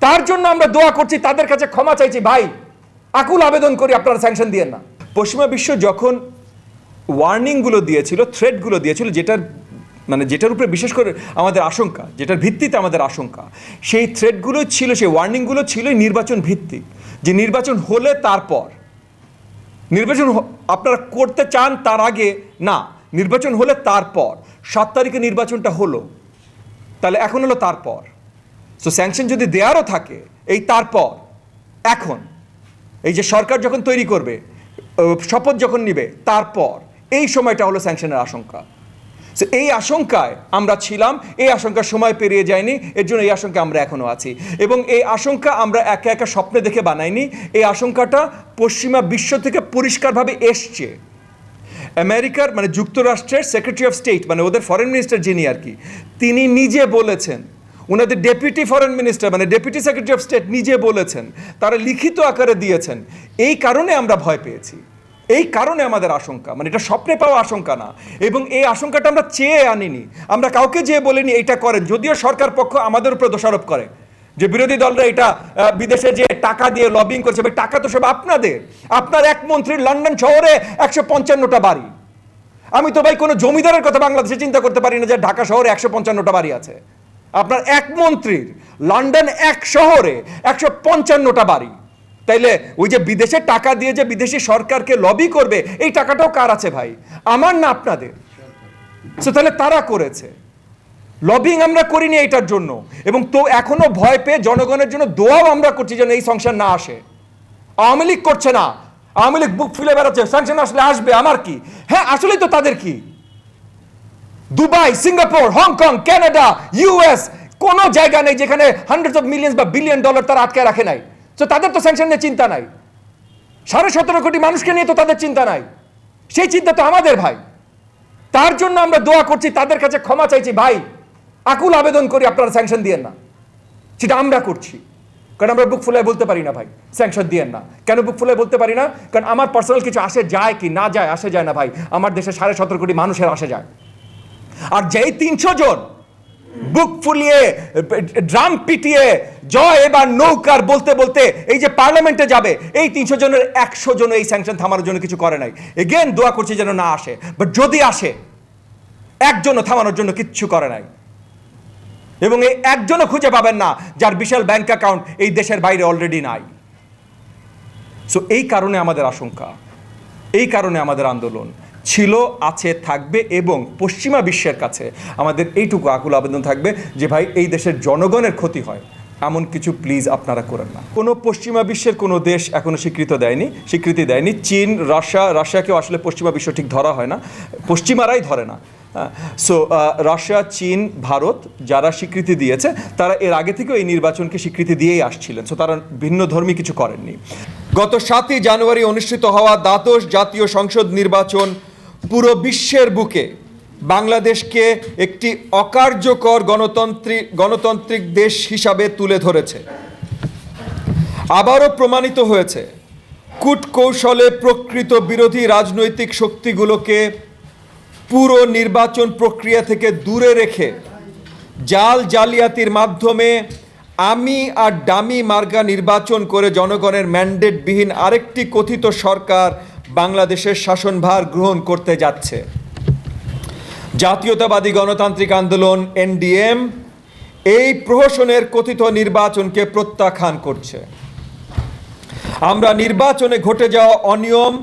তার জন্য আমরা দোয়া করছি, তাদের কাছে ক্ষমা চাইছি। ভাই, আকুল আবেদন করি, আপনারা স্যাংশন দিয়েন না। পশ্চিমা বিশ্ব যখন ওয়ার্নিংগুলো দিয়েছিল, থ্রেটগুলো দিয়েছিল, যেটার উপরে বিশেষ করে আমাদের আশঙ্কা, যেটার ভিত্তিতে আমাদের আশঙ্কা, সেই থ্রেটগুলো ছিল, সেই ওয়ার্নিংগুলো ছিল নির্বাচন ভিত্তিক, যে নির্বাচন হলে তারপর, নির্বাচন আপনারা করতে চান তার আগে না, নির্বাচন হলে তারপর। 7 তারিখে নির্বাচনটা হলো, তাহলে এখন হলো তারপর। সো স্যাংশন যদি দেওয়ারও থাকে, এই তারপর, এখন এই যে সরকার যখন তৈরি করবে, শপথ যখন নিবে, তারপর এই সময়টা হলো স্যাংশনের আশঙ্কা। সো এই আশঙ্কায় আমরা ছিলাম, এই আশঙ্কার সময় পেরিয়ে যায়নি, এর জন্য এই আশঙ্কা আমরা এখনও আছি। এবং এই আশঙ্কা আমরা একা একা স্বপ্নে দেখে বানাইনি, এই আশঙ্কাটা পশ্চিমা বিশ্ব থেকে পরিষ্কারভাবে এসছে। আমেরিকার যুক্তরাষ্ট্রের সেক্রেটারি অফ স্টেট, ওদের ফরেন মিনিস্টার যিনি আর কি, তিনি নিজে বলেছেন, ওনাদের deputy foreign minister deputy secretary of state নিজে বলেছেন, তারা লিখিত আকারে দিয়েছেন। এই কারণে আমরা ভয় পেয়েছি, এই কারণে আমাদের আশঙ্কা, এটা স্বপ্নে পাওয়া আশঙ্কা না। এবং এই আশঙ্কাটা আমরা চেয়ে আনিনি, আমরা কাউকে যেয়ে বলিনি এইটা করেন। যদিও সরকার পক্ষ আমাদের উপরে দোষারোপ করে যে বিরোধী দলরা এটা বিদেশে যে টাকা দিয়ে লবিং করছে, টাকা তো সব আপনাদের। আপনার এক মন্ত্রীর লন্ডন শহরে 155টা বাড়ি। আমি তো ভাই কোনো জমিদারের কথা বাংলাদেশে চিন্তা করতে পারি না যে ঢাকা শহরে 155টা বাড়ি আছে। আপনার এক মন্ত্রীর লন্ডন এক শহরে 155টা বাড়ি। তাইলে ওই যে বিদেশে টাকা দিয়ে যে বিদেশি সরকারকে লবি করবে, এই টাকাটাও কার আছে ভাই? আমার না আপনাদের। সো তাহলে তারা করেছে। লবিং আমরা করিনি এইটার জন্য, এবং তো এখনো ভয় পেয়ে জনগণের জন্য দোয়াও আমরা করছি যেন এই সংসার না আসে। আওয়ামী লীগ করছে না, আওয়ামী লীগ বুক ফুলে বেড়াচ্ছে, স্যাংশন আসলে আসবে, আমার কি? হ্যাঁ, আসলেই তো তাদের কি? Dubai, Singapore, Hong Kong, Canada, US, কোনো জায়গা নেই যেখানে হান্ড্রেডস অফ মিলিয়ন্স বা বিলিয়ন ডলার তারা আটকে রাখে নাই। তো তাদের তো স্যাংশন নিয়ে চিন্তা নাই। 17.5 কোটি মানুষকে নিয়ে তো তাদের চিন্তা নাই, সেই চিন্তা তো আমাদের ভাই। তার জন্য আমরা দোয়া করছি, তাদের কাছে ক্ষমা চাইছি। ভাই, আকুল আবেদন করি, আপনারা স্যাংশন দিয়েন না। সেটা আমরা করছি, কারণ আমরা বুক ফুলায় বলতে পারি না ভাই স্যাংশন দিয়েন না। কেন বুক ফুলায় বলতে পারি না? কারণ আমার পার্সোনাল কিছু আসে যায় কি না যায়, আসে যায় না ভাই। আমার দেশে 17.5 কোটি মানুষের আসে যায়। আর যেই 300 জন বুক ফুলিয়ে ড্রাম পিটিয়ে জয় এবার নৌকার বলতে বলতে এই যে পার্লামেন্টে যাবে, এই 300 জনের 100 জন এই স্যাংশন থামানোর জন্য কিছু করে নাই। এগেন দোয়া করছি যেন না আসে, বাট যদি আসে, একজনও থামানোর জন্য কিচ্ছু করে নাই। এবং এই একজনও খুঁজে পাবেন না যার বিশাল ব্যাংক অ্যাকাউন্ট এই দেশের বাইরে অলরেডি নাই। সো এই কারণে আমাদের আশঙ্কা, এই কারণে আমাদের আন্দোলন ছিল, আছে, থাকবে। এবং পশ্চিমা বিশ্বের কাছে আমাদের এইটুকু আকুল আবেদন থাকবে যে ভাই, এই দেশের জনগণের ক্ষতি হয় এমন কিছু প্লিজ আপনারা করেন না। কোনো পশ্চিমা বিশ্বের কোনো দেশ এখনো স্বীকৃতি দেয়নি। চীন, রাশিয়াকেও আসলে পশ্চিমা বিশ্ব ঠিক ধরা হয় না, পশ্চিমারাই ধরে না। সো রাশিয়া, চীন, ভারত যারা স্বীকৃতি দিয়েছে, তারা এর আগে থেকেও এই নির্বাচনকে স্বীকৃতি দিয়েই আসছিলেন। সো তারা ভিন্ন ধর্মী কিছু করেননি। গত 7ই জানুয়ারি অনুষ্ঠিত হওয়া দ্বাদশ জাতীয় সংসদ নির্বাচন পুরো বিশ্বের বুকে বাংলাদেশকে একটি অকার্যকর গণতান্ত্রিক দেশ হিসাবে তুলে ধরেছে। আবারও প্রমাণিত হয়েছে, কূটকৌশলে প্রকৃত বিরোধী রাজনৈতিক শক্তিগুলোকে পুরো নির্বাচন প্রক্রিয়া থেকে দূরে রেখে জালিয়াতির মাধ্যমে আমি আর ডামি মার্কা নির্বাচন করে জনগণের ম্যান্ডেটবিহীন আরেকটি কথিত সরকার বাংলাদেশের শাসনভার গ্রহণ করতে যাচ্ছে। জাতীয়তাবাদী গণতান্ত্রিক আন্দোলন এনডিএম এই প্রহসনের কথিত নির্বাচনকে প্রত্যাখ্যান করছে। আমরা নির্বাচনে ঘটে যাওয়া অনিয়ম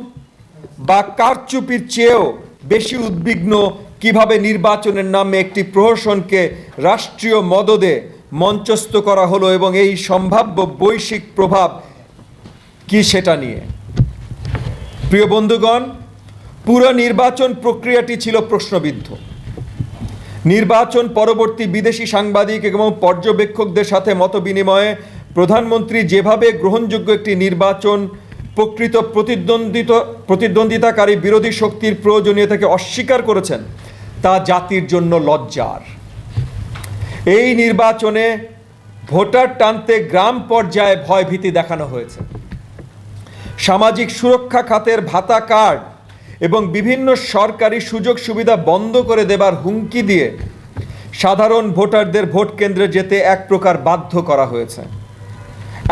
বা কারচুপির চেয়েও বেশি উদ্বিগ্ন কিভাবে নির্বাচনের নামে একটি প্রহসনকে রাষ্ট্রীয় মদদে মঞ্চস্থ করা হলো এবং এই সম্ভাব্য বৈশ্বিক প্রভাব কি সেটা নিয়ে। প্রিয় বন্ধুগণ, পুরো নির্বাচন প্রক্রিয়াটি ছিল প্রশ্নবিদ্ধ। নির্বাচন পরবর্তী বিদেশি সাংবাদিক এবং পর্যবেক্ষকদের সাথে মতবিনিময়ে প্রধানমন্ত্রী যেভাবে গ্রহণযোগ্য একটি নির্বাচন প্রকৃত প্রতিদ্বন্দ্বিতাকারী বিরোধী শক্তির প্রয়োজনীয়তাকে অস্বীকার করেছেন, তা জাতির জন্য লজ্জার। এই নির্বাচনে ভোটার টানতে গ্রাম পর্যায়ে ভয়ভীতি দেখানো হয়েছে। সামাজিক সুরক্ষা খাতের ভাতা কার্ড এবং বিভিন্ন সরকারি সুযোগ সুবিধা বন্ধ করে দেবার হুমকি দিয়ে সাধারণ ভোটারদের ভোট কেন্দ্রে যেতে এক প্রকার বাধ্য করা হয়েছে।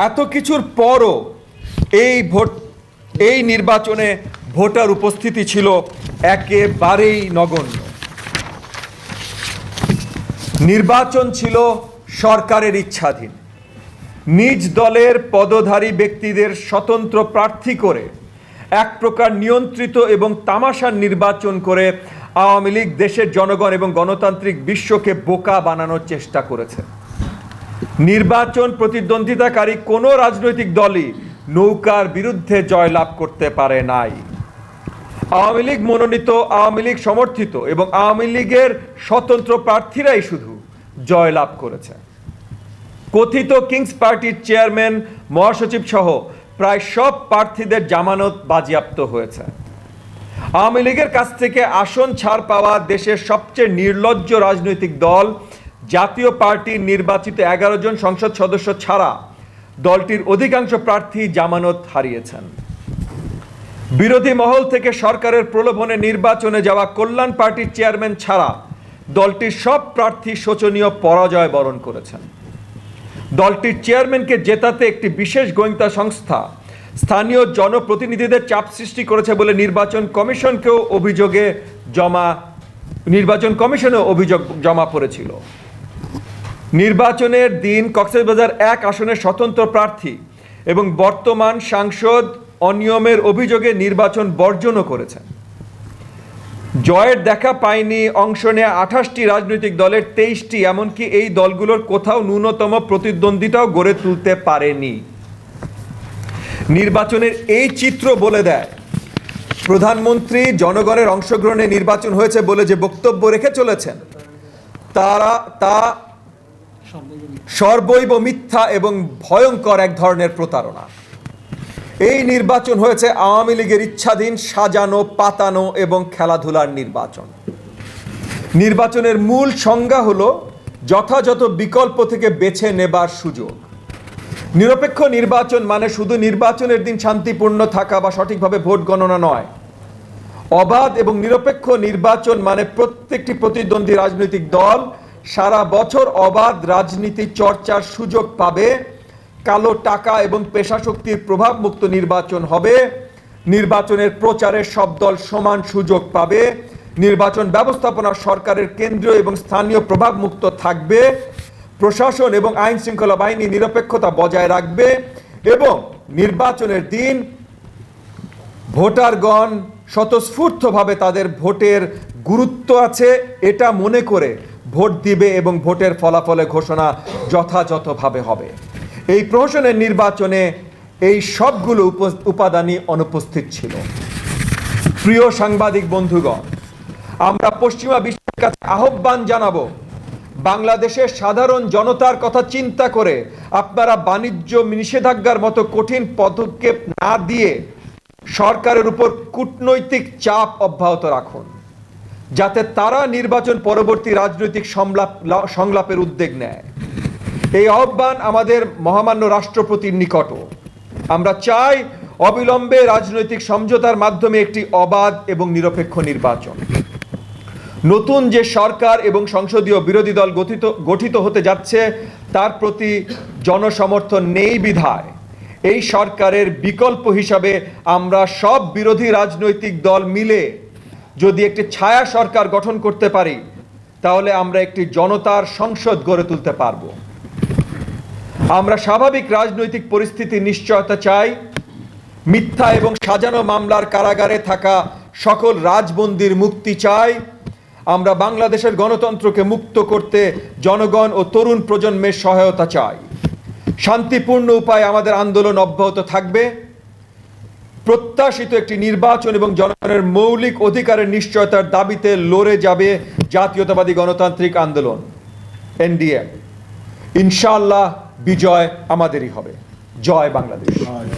এত কিছুর পরও এই নির্বাচনে ভোটার উপস্থিতি ছিল একেবারেই নগণ্য। নির্বাচন ছিল সরকারের ইচ্ছাধীন। নিজ দলের পদধারী ব্যক্তিদের স্বতন্ত্র প্রার্থী করে এক প্রকার নিয়ন্ত্রিত এবং তামাশার নির্বাচন করে আওয়ামী লীগ দেশের জনগণ এবং গণতান্ত্রিক বিশ্বকে বোকা বানানোর চেষ্টা করেছে। নির্বাচন প্রতিদ্বন্দ্বিতাকারী কোনো রাজনৈতিক দলই নৌকার বিরুদ্ধে জয়লাভ করতে পারে নাই। আওয়ামী লীগ মনোনীত, আওয়ামী লীগ সমর্থিত এবং আওয়ামী লীগের স্বতন্ত্র প্রার্থীরাই শুধু জয়লাভ করেছে। কথিত কিংস পার্টির চেয়ারম্যান, মহাসচিব সহ প্রায় সব প্রার্থীদের জামানত বাজেয়াপ্ত হয়েছে। আওয়ামী লীগের কাছ থেকে আসন ছাড় পাওয়া দেশের সবচেয়ে নির্লজ্জ রাজনৈতিক দল জাতীয় পার্টির নির্বাচিত 11 জন সংসদ সদস্য ছাড়া দলটির অধিকাংশ প্রার্থী জামানত হারিয়েছেন। বিরোধী মহল থেকে সরকারের প্রলোভনে নির্বাচনে যাওয়া কল্যাণ পার্টির চেয়ারম্যান ছাড়া দলটির সব প্রার্থী শোচনীয় পরাজয় বরণ করেছেন। দলটির চেয়ারম্যানকে জেতাতে একটি বিশেষ গোয়েন্দা সংস্থা স্থানীয় জনপ্রতিনিধিদের চাপ সৃষ্টি করেছে বলে নির্বাচন কমিশনে অভিযোগ জমা পড়েছিল। নির্বাচনের দিন কক্সবাজার 1 আসনের স্বতন্ত্র প্রার্থী এবং বর্তমান সাংসদ অনিয়মের অভিযোগে নির্বাচন বর্জনও করেছেন। জয়ের দেখা পায়নি অংশ নেয়া 28টি রাজনৈতিক দলের 23টি, এমনকি এই দলগুলোর কোথাও ন্যূনতম প্রতিদ্বন্দ্বিতাও গড়ে তুলতে পারেনি। নির্বাচনের এই চিত্র বলে দেয় প্রধানমন্ত্রী জনগণের অংশগ্রহণে নির্বাচন হয়েছে বলে যে বক্তব্য রেখে চলেছেন তা সর্বৈব মিথ্যা এবং ভয়ঙ্কর এক ধরনের প্রতারণা। এই নির্বাচন হয়েছে আওয়ামী লীগের ইচ্ছাধীন, সাজানো, পাতানো এবং খেলাধুলার নির্বাচন। নির্বাচনের মূল সংজ্ঞা হলো যথাযথ বিকল্প থেকে বেছে নেবার সুযোগ। নিরপেক্ষ নির্বাচন মানে শুধু নির্বাচনের দিন শান্তিপূর্ণ থাকা বা সঠিকভাবে ভোট গণনা নয়। অবাধ এবং নিরপেক্ষ নির্বাচন মানে প্রত্যেকটি প্রতিদ্বন্দ্বী রাজনৈতিক দল সারা বছর অবাধ রাজনীতি চর্চার সুযোগ পাবে, কালো টাকা এবং পেশাশক্তির প্রভাব মুক্ত নির্বাচন হবে, নির্বাচনের প্রচারে সব দল সমান সুযোগ পাবে, নির্বাচন ব্যবস্থাপনা সরকারের কেন্দ্রীয় এবং স্থানীয় প্রভাব মুক্ত থাকবে, প্রশাসন এবং আইন শৃঙ্খলা বাহিনী নিরপেক্ষতা বজায় রাখবে এবং নির্বাচনের দিন ভোটারগণ স্বতঃস্ফূর্তভাবে তাদের ভোটের গুরুত্ব আছে এটা মনে করে ভোট দিবে এবং ভোটের ফলাফলে ঘোষণা যথাযথভাবে হবে। এই প্রহসনের নির্বাচনে এই সবগুলো উপাদানই অনুপস্থিত ছিল। প্রিয় সাংবাদিক বন্ধুগণ, আমরা পশ্চিমা বিশ্বের কাছে আহ্বান জানাবো, বাংলাদেশের সাধারণ জনতার কথা চিন্তা করে আপনারা বাণিজ্য নিষেধাজ্ঞার মতো কঠিন পদক্ষেপ না দিয়ে সরকারের উপর কূটনৈতিক চাপ অব্যাহত রাখুন, যাতে তারা নির্বাচন পরবর্তী রাজনৈতিক সংলাপের উদ্যোগ নেয়। এই আহ্বান আমাদের মহামান্য রাষ্ট্রপতির নিকটও। আমরা চাই অবিলম্বে রাজনৈতিক সমঝোতার মাধ্যমে একটি অবাধ এবং নিরপেক্ষ নির্বাচন। নতুন যে সরকার এবং সংসদীয় বিরোধী দল গঠিত হতে যাচ্ছে তার প্রতি জনসমর্থন নেই বিধায় এই সরকারের বিকল্প হিসাবে আমরা সব বিরোধী রাজনৈতিক দল মিলে যদি একটি ছায়া সরকার গঠন করতে পারি তাহলে আমরা একটি জনতার সংসদ গড়ে তুলতে পারব। আমরা স্বাভাবিক রাজনৈতিক পরিস্থিতির নিশ্চয়তা চাই। মিথ্যা এবং সাজানো মামলার কারাগারে থাকা সকল রাজবন্দীর মুক্তি চাই। আমরা বাংলাদেশের গণতন্ত্রকে মুক্ত করতে জনগণ ও তরুণ প্রজন্মের সহায়তা চাই। শান্তিপূর্ণ উপায়ে আমাদের আন্দোলন অব্যাহত থাকবে। প্রত্যাশিত একটি নির্বাচন এবং জনগণের মৌলিক অধিকারের নিশ্চয়তার দাবিতে লড়ে যাবে জাতীয়তাবাদী গণতান্ত্রিক আন্দোলন এনডিএ। ইনশাআল্লাহ বিজয় আমাদেরই হবে। জয় বাংলাদেশ।